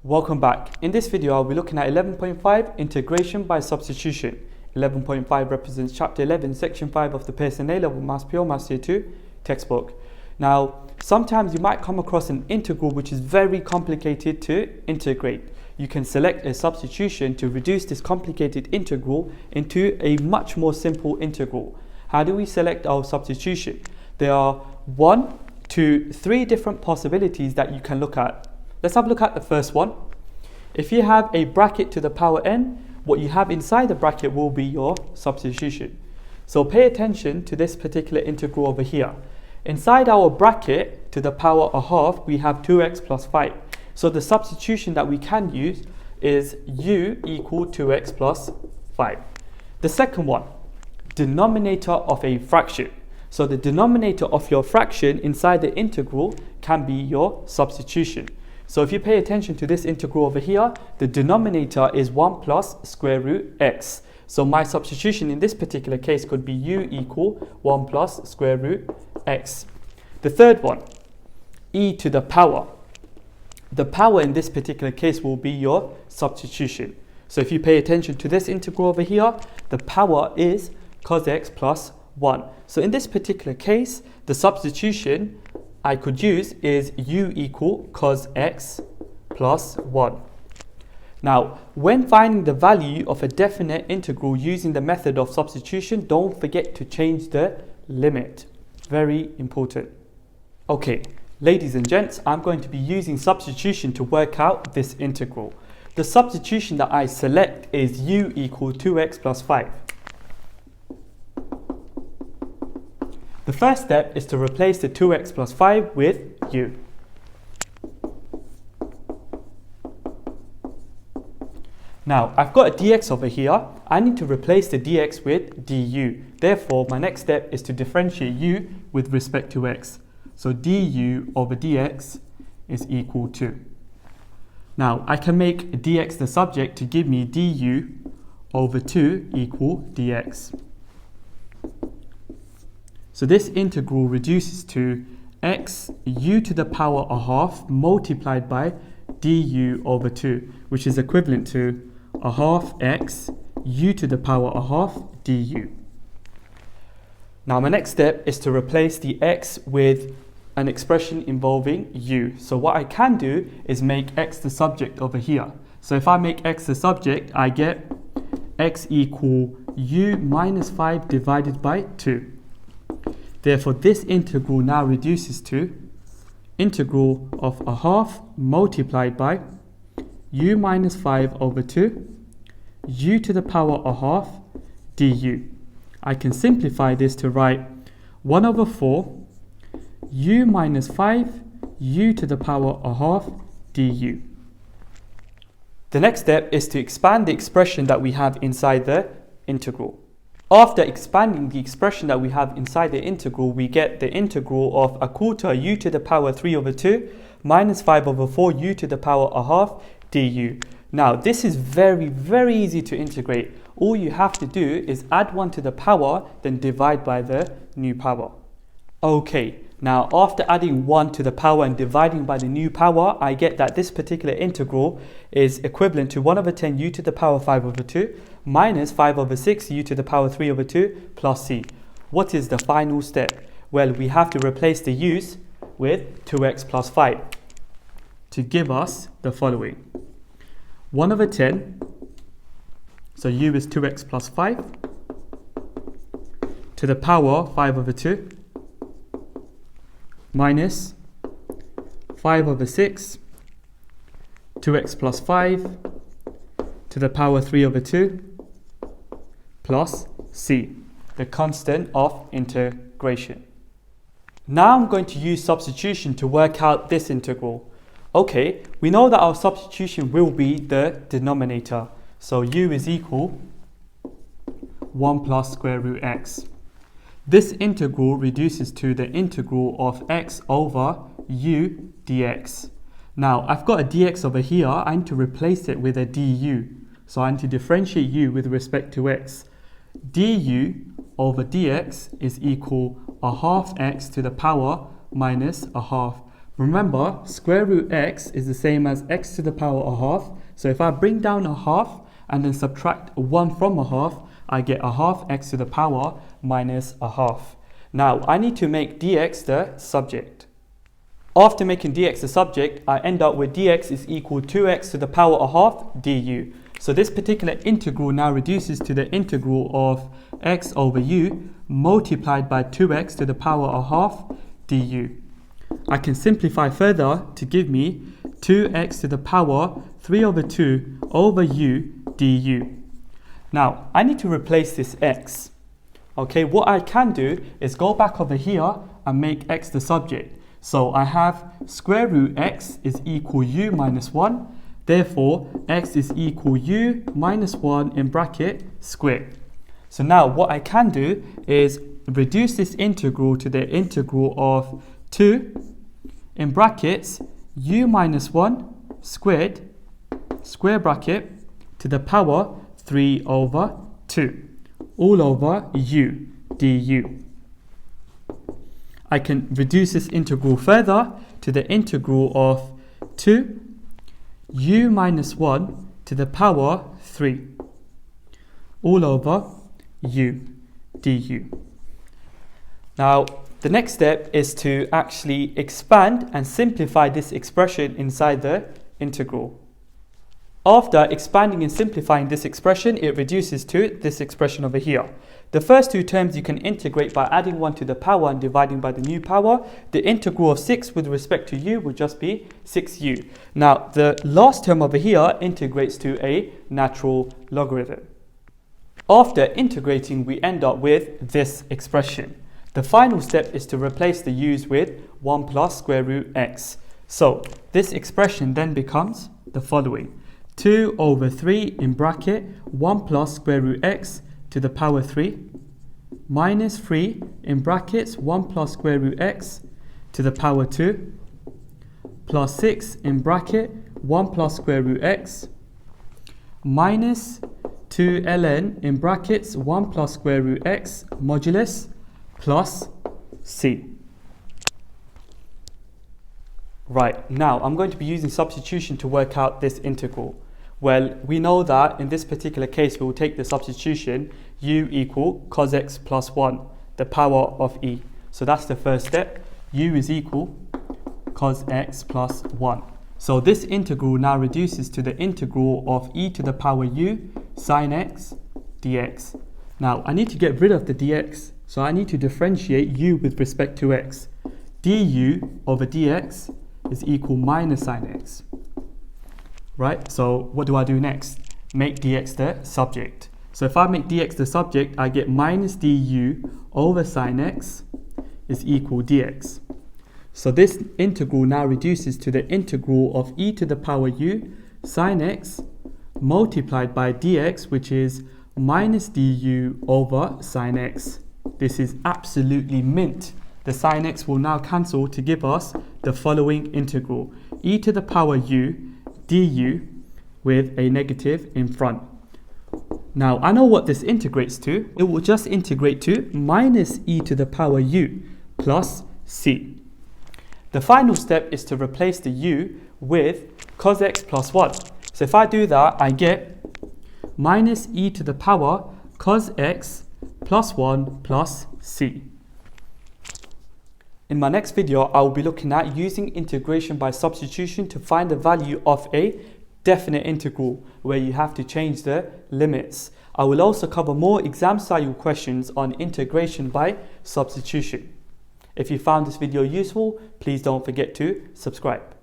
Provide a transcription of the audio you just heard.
Welcome back. In this video, I'll be looking at 11.5 Integration by Substitution. 11.5 represents Chapter 11, Section 5 of the Pearson A Level Maths Pure Maths Year 2 textbook. Now, sometimes you might come across an integral which is very complicated to integrate. You can select a substitution to reduce this complicated integral into a much more simple integral. How do we select our substitution? There are 1, 2, 3 different possibilities that you can look at. Let's have a look at the first one. If you have a bracket to the power n, what you have inside the bracket will be your substitution. So pay attention to this particular integral over here. Inside our bracket to the power a half, we have 2x plus 5. So the substitution that we can use is u equal 2x plus 5. The second one, denominator of a fraction. So the denominator of your fraction inside the integral can be your substitution. So if you pay attention to this integral over here, the denominator is 1 plus square root x. So my substitution in this particular case could be u equal 1 plus square root x. The third one, e to the power. The power in this particular case will be your substitution. So if you pay attention to this integral over here, the power is cos x plus 1. So in this particular case, the substitution I could use is u equal cos x plus 1. Now, when finding the value of a definite integral using the method of substitution, don't forget to change the limit. Very important. Okay, ladies and gents, I'm going to be using substitution to work out this integral. The substitution that I select is u equal 2x plus 5. The first step is to replace the 2x plus 5 with u. Now, I've got a dx over here. I need to replace the dx with du. Therefore, my next step is to differentiate u with respect to x. So du over dx is equal to. Now, I can make dx the subject to give me du over 2 equal dx. So this integral reduces to x u to the power a half multiplied by du over 2, which is equivalent to a half x u to the power a half du. Now my next step is to replace the x with an expression involving u. So what I can do is make x the subject over here. So if I make x the subject, I get x equal u minus 5 divided by 2. Therefore, this integral now reduces to integral of a half multiplied by u minus 5 over 2, u to the power a half du. I can simplify this to write 1 over 4 u minus 5 u to the power a half du. The next step is to expand the expression that we have inside the integral. After expanding the expression that we have inside the integral, we get the integral of a quarter u to the power 3 over 2 minus 5 over 4 u to the power a half du. Now, this is very easy to integrate. All you have to do is add 1 to the power, then divide by the new power. Okay, now after adding 1 to the power and dividing by the new power, I get that this particular integral is equivalent to 1 over 10 u to the power 5 over 2 minus 5 over 6 u to the power 3 over 2 plus c. What is the final step? Well, we have to replace the u's with 2x plus 5 to give us the following. 1 over 10, so u is 2x plus 5, to the power 5 over 2, minus 5 over 6, 2x plus 5, to the power 3 over 2, plus c, the constant of integration. Now I'm going to use substitution to work out this integral. Okay, we know that our substitution will be the denominator. So u is equal 1 plus square root x. This integral reduces to the integral of x over u dx. Now, I've got a dx over here. I need to replace it with a du. So I need to differentiate u with respect to x. Du over dx is equal a half x to the power minus a half. Remember, square root x is the same as x to the power a half. So if I bring down a half and then subtract 1 from a half, I get a half x to the power minus a half. Now, I need to make dx the subject. After making dx the subject, I end up with dx is equal to 2x to the power a half du. So this particular integral now reduces to the integral of x over u multiplied by 2x to the power a half du. I can simplify further to give me 2x to the power 3 over 2 over u du. Now, I need to replace this x. Okay, what I can do is go back over here and make x the subject. So I have square root x is equal u minus 1. Therefore, x is equal u minus 1 in bracket squared. So now what I can do is reduce this integral to the integral of 2 in brackets u minus 1 squared, square bracket, to the power 3 over 2, all over u du. I can reduce this integral further to the integral of 2 u minus 1 to the power 3, all over u du. Now, the next step is to actually expand and simplify this expression inside the integral. After expanding and simplifying this expression, it reduces to this expression over here. The first two terms you can integrate by adding 1 to the power and dividing by the new power. The integral of 6 with respect to u will just be 6u. Now, the last term over here integrates to a natural logarithm. After integrating, we end up with this expression. The final step is to replace the u's with 1 plus square root x. So, this expression then becomes the following. 2 over 3 in bracket 1 plus square root x to the power 3 minus 3 in brackets 1 plus square root x to the power 2 plus 6 in bracket 1 plus square root x minus 2 ln in brackets 1 plus square root x modulus plus c. Right, now I'm going to be using substitution to work out this integral. Well, we know that in this particular case, we will take the substitution u equal cos x plus 1, the power of e. So that's the first step. U is equal cos x plus 1. So this integral now reduces to the integral of e to the power u sine x dx. Now, I need to get rid of the dx, so I need to differentiate u with respect to x. Du over dx is equal minus sine x. Right, so what do I do next? Make dx the subject. So if I make dx the subject, I get minus du over sine x is equal dx. So this integral now reduces to the integral of e to the power u sine x multiplied by dx, which is minus du over sine x. This is absolutely mint. The sine x will now cancel to give us the following integral. E to the power u du with a negative in front. Now, I know what this integrates to. It will just integrate to minus e to the power u plus c. The final step is to replace the u with cos x plus 1. So if I do that, I get minus e to the power cos x plus 1 plus c. In my next video, I will be looking at using integration by substitution to find the value of a definite integral where you have to change the limits. I will also cover more exam-style questions on integration by substitution. If you found this video useful, please don't forget to subscribe.